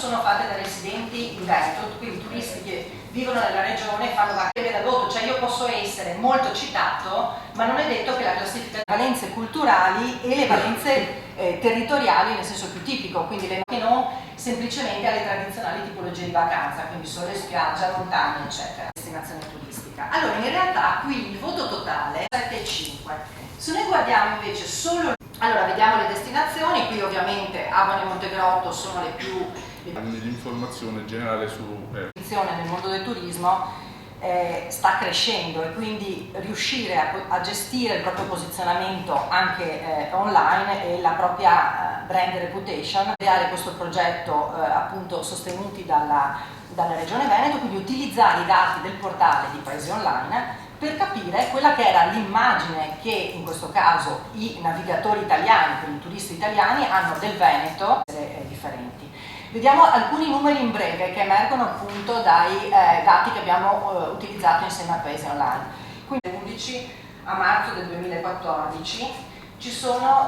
sono fatte da residenti in Veneto, quindi turisti che vivono nella regione e fanno vacanze da voto, cioè io posso essere molto citato, ma non è detto che la classifica le valenze culturali e le valenze territoriali nel senso più tipico, quindi le che non semplicemente alle tradizionali tipologie di vacanza, quindi sole, spiaggia, montagne, eccetera, destinazione turistica. Allora, in realtà qui il voto totale è 7,5. Se noi guardiamo invece solo, allora vediamo le destinazioni, qui ovviamente Abano e Montegrotto sono le più... Quindi l'informazione generale su... nel mondo del turismo sta crescendo e quindi riuscire a gestire il proprio posizionamento anche online e la propria brand reputation, creare questo progetto appunto sostenuti dalla Regione Veneto, quindi utilizzare i dati del portale di Paesi Online per capire quella che era l'immagine che in questo caso i navigatori italiani, quindi i turisti italiani, hanno del Veneto differenti. Vediamo alcuni numeri in breve che emergono appunto dai dati che abbiamo utilizzato insieme a Paesi Online. Quindi l'11 a marzo del 2014 ci sono